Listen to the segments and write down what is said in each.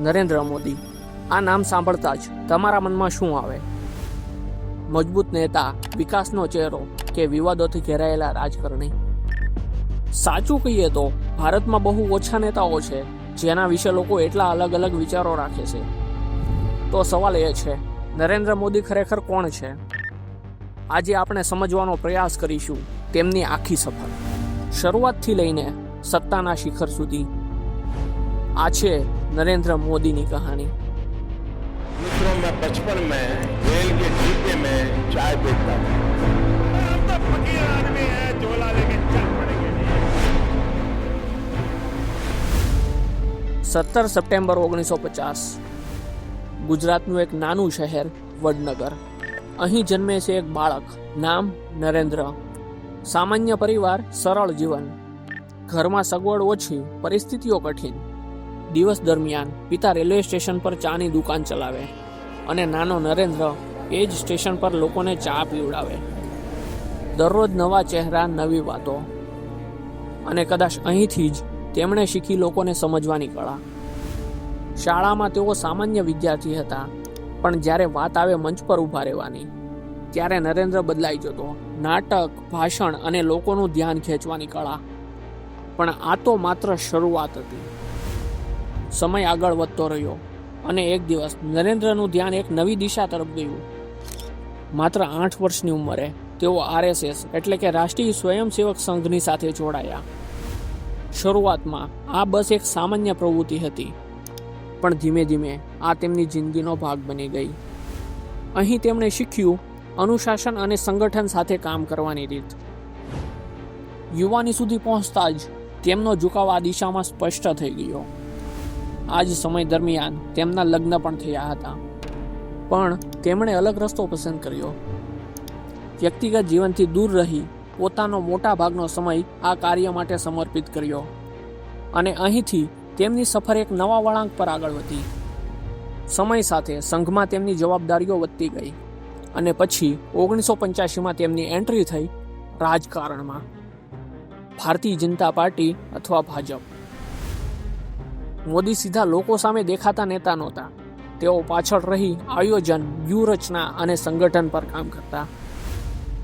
નરેન્દ્ર મોદી, આ નામ સાંભળતા જ તમારા મનમાં શું આવે? મજબૂત નેતા, વિકાસનો ચહેરો કે વિવાદોથી ઘેરાયેલા રાજકારણી? સાચું કહીએ તો ભારતમાં બહુ ઓછા નેતાઓ છે જેના વિશે લોકો એટલા અલગ અલગ વિચારો રાખે છે. તો સવાલ એ છે, નરેન્દ્ર મોદી ખરેખર કોણ છે? આજે આપણે સમજવાનો પ્રયાસ કરીશું તેમની આખી સફર, શરૂઆતથી લઈને સત્તાના શિખર સુધી. આ છે नरेंद्र मोदी की कहानी. मित्रों, मैं बचपन में रेल के डिब्बे में चाय पीता था. फकीर आदमी है, झोला लेके चल पड़ेंगे. 17 સપ્ટેમ્બર 1950 ગુજરાતનું એક નાનું શહેર વડનગર. અહીં જન્મે છે એક બાળક, નામ નરેન્દ્ર. સામાન્ય પરિવાર, સરળ જીવન. ઘરમાં સગવડ ઓછી, પરિસ્થિતિઓ કઠિન. દિવસ દરમિયાન પિતા રેલવે સ્ટેશન પર ચાની દુકાન ચલાવે અને નાનો નરેન્દ્ર એ જ સ્ટેશન પર લોકોને ચા પીવડાવે. દરરોજ નવા ચહેરા, નવી વાતો, અને કદાચ અહીંથી જ તેમણે શીખી લોકોને સમજવાની કળા. શાળામાં તેઓ સામાન્ય વિદ્યાર્થી હતા, પણ જ્યારે વાત આવે મંચ પર ઊભા રહેવાની, ત્યારે નરેન્દ્ર બદલાઈ જતો. નાટક, ભાષણ અને લોકોનું ધ્યાન ખેંચવાની કળા. પણ આ તો માત્ર શરૂઆત હતી. સમય આગળ વધતો રહ્યો અને એક દિવસ નરેન્દ્રનું ધ્યાન એક નવી દિશા તરફ ગયું. માત્ર 8 વર્ષની ઉંમરે તેઓ RSS એટલે કે રાષ્ટ્રીય સ્વયંસેવક સંઘની સાથે જોડાયા. શરૂઆતમાં આ બસ એક સામાન્ય પ્રવૃત્તિ હતી, પણ ધીમે ધીમે આ તેમની જિંદગીનો ભાગ બની ગઈ. અહીં તેમણે શીખ્યું અનુશાસન અને સંગઠન સાથે કામ કરવાની રીત. યુવાની સુધી પહોંચતા જ તેમનો ઝુકાવ આ દિશામાં સ્પષ્ટ થઈ ગયો. આ જ સમય દરમિયાન તેમના લગ્ન પણ થયા હતા, પણ તેમણે અલગ રસ્તો પસંદ કર્યો. વ્યક્તિગત જીવનથી દૂર રહી પોતાનો મોટા ભાગનો સમય આ કાર્ય માટે સમર્પિત કર્યો, અને અહીંથી તેમની સફર એક નવા વળાંક પર આગળ વધી. સમય સાથે સંઘમાં તેમની જવાબદારીઓ વધતી ગઈ, અને પછી 1985માં તેમની એન્ટ્રી થઈ રાજકારણમાં. ભારતીય જનતા પાર્ટી અથવા ભાજપ. મોદી સીધા લોકો સામે દેખાતા નેતા નહોતા. તેઓ પાછળ રહી આયોજન, વ્યૂહરચના અને સંગઠન પર કામ કરતા.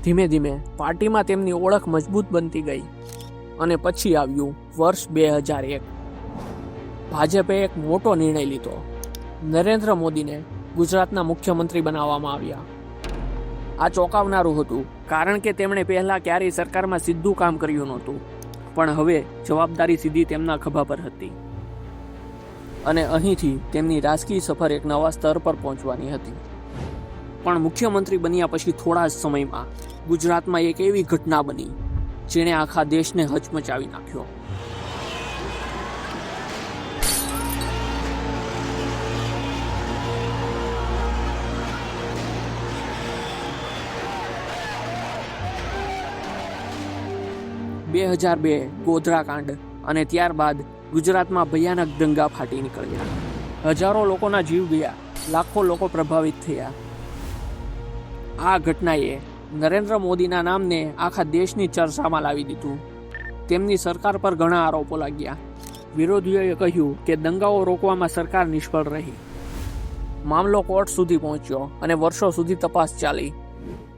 ધીમે ધીમે પાર્ટીમાં તેમની ઓળખ મજબૂત બનતી ગઈ, અને પછી આવ્યું વર્ષ 2001. ભાજપે એક મોટો નિર્ણય લીધો. નરેન્દ્ર મોદીને ગુજરાતના મુખ્યમંત્રી બનાવવામાં આવ્યા. આ ચોંકાવનારું હતું, કારણ કે તેમણે પહેલા ક્યારેય સરકારમાં સીધું કામ કર્યું નહોતું, પણ હવે જવાબદારી સીધી તેમના ખભા પર હતી. અને અહીંથી તેમની રાજકીય સફર એક નવા સ્તર પર પહોંચવાની હતી. પણ મુખ્યમંત્રી બન્યા પછી થોડા જ સમયમાં ગુજરાતમાં એક એવી ઘટના બની જેણે આખા દેશને હચમચાવી નાખ્યો. ગોધરા કાંડ, અને ત્યારબાદ ગુજરાતમાં ભયાનક દંગા ફાટી નીકળ્યા. હજારો લોકોના જીવ ગયા, લાખો લોકો પ્રભાવિત થયા. આ ઘટનાએ નરેન્દ્ર મોદીના નામને આખા દેશની ચર્ચામાં લાવી દીધું. તેમની સરકાર પર ઘણા આરોપો લાગ્યા. વિરોધીઓએ કહ્યું કે દંગાઓ રોકવામાં સરકાર નિષ્ફળ રહી. મામલો કોર્ટ સુધી પહોંચ્યો અને વર્ષો સુધી તપાસ ચાલી,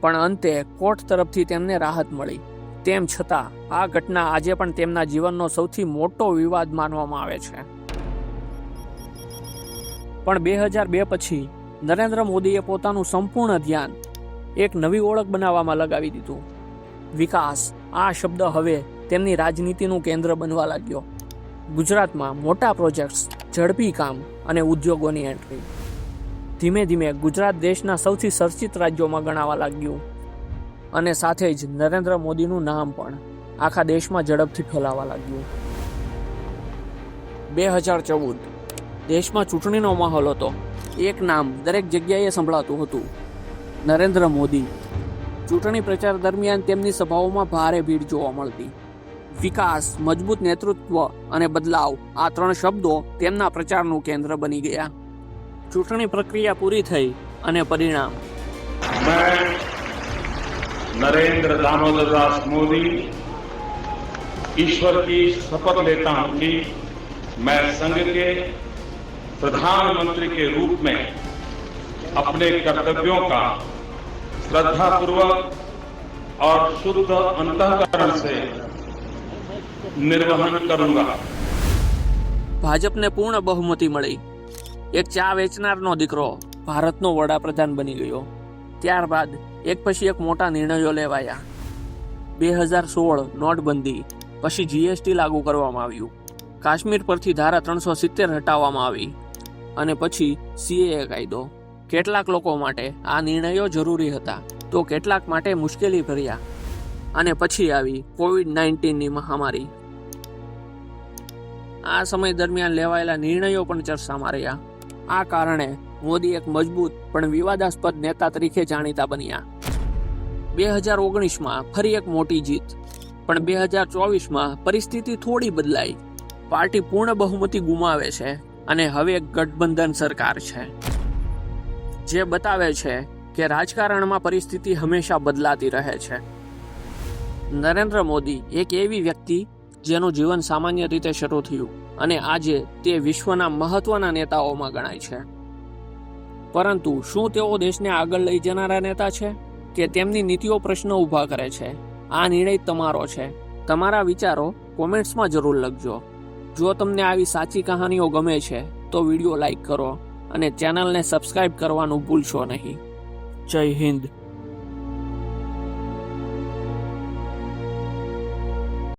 પણ અંતે કોર્ટ તરફથી તેમને રાહત મળી. તેમ છતાં આ ઘટના આજે પણ તેમના જીવનનો સૌથી મોટો વિવાદ માનવામાં આવે છે. પણ 2002 પછી નરેન્દ્ર મોદીએ પોતાનું સંપૂર્ણ ધ્યાન એક નવી ઓળખ બનાવવામાં લગાવી દીધું. વિકાસ, આ શબ્દ હવે તેમની રાજનીતિનું કેન્દ્ર બનવા લાગ્યો. ગુજરાતમાં મોટા પ્રોજેક્ટ્સ, ઝડપી કામ અને ઉદ્યોગોની એન્ટ્રી. ધીમે ધીમે ગુજરાત દેશના સૌથી ચર્ચિત રાજ્યોમાં ગણાવા લાગ્યું, અને સાથે જ નરેન્દ્ર મોદીનું નામ પણ આખા દેશમાં ઝડપથી ફેલાવા લાગ્યું. 2014 દેશમાં ચૂંટણીનો માહોલ હતો. એક નામ દરેક જગ્યાએ સંભળાતું હતું, નરેન્દ્ર મોદી. ચૂંટણી પ્રચાર દરમિયાન તેમની સભાઓમાં ભારે ભીડ જોવા મળતી. વિકાસ, મજબૂત નેતૃત્વ અને બદલાવ, આ 3 શબ્દો તેમના પ્રચારનું કેન્દ્ર બની ગયા. ચૂંટણી પ્રક્રિયા પૂરી થઈ અને પરિણામ. नरेंद्र दामोदर दास मोदी ईश्वर की शपथ लेता हूं कि मैं संघ के प्रधानमंत्री के रूप में अपने कर्तव्यों का श्रद्धापूर्वक और शुद्ध अंतःकरण से निर्वहन करूंगा। ભાજપને પૂર્ણ બહુમતી મળી. એક ચા વેચનારનો દીકરો ભારતનો વડાપ્રધાન બની ગયો. ત્યારબાદ એક પછી એક મોટા નિર્ણયો લેવાયા. 2016 નોટબંધી, પછી જીએસટી લાગુ કરવામાં આવ્યું, કાશ્મીર પરથી ધારા 370 હટાવવામાં આવી અને પછી સીએએ કાયદો. કેટલાક લોકો માટે આ નિર્ણયો જરૂરી હતા તો કેટલાક માટે મુશ્કેલી ભર્યા. અને પછી આવી કોવિડ-19ની મહામારી. આ સમય દરમિયાન લેવાયેલા નિર્ણયો પણ ચર્ચામાં રહ્યા. આ કારણે મોદી એક મજબૂત પણ વિવાદાસ્પદ નેતા તરીકે જાણીતા બન્યા. 2019માં ફરી એક મોટી જીત, પણ 2024માં પરિસ્થિતિ થોડી બદલાઈ. પાર્ટી પૂર્ણ બહુમતી ગુમાવે છે અને હવે એક ગઠબંધન સરકાર છે, જે બતાવે છે કે રાજકારણમાં પરિસ્થિતિ હંમેશા બદલાતી રહે છે. નરેન્દ્ર મોદી એક એવી વ્યક્તિ જેનું જીવન સામાન્ય રીતે શરૂ થયું અને આજે તે વિશ્વના મહત્વના નેતાઓમાં ગણાય છે. પરંતુ શું તેઓ દેશને આગળ લઈ જનારા નેતા છે કે તેમની નીતિઓ પ્રશ્નો ઊભા કરે છે? આ નિર્ણય તમારો છે. તમારા વિચારો કોમેન્ટ્સમાં જરૂર લખજો. જો તમને આવી સાચી કહાનીઓ ગમે છે તો વિડીયો લાઈક કરો અને ચેનલને સબસ્ક્રાઇબ કરવાનું ભૂલશો નહીં. જય હિન્દ.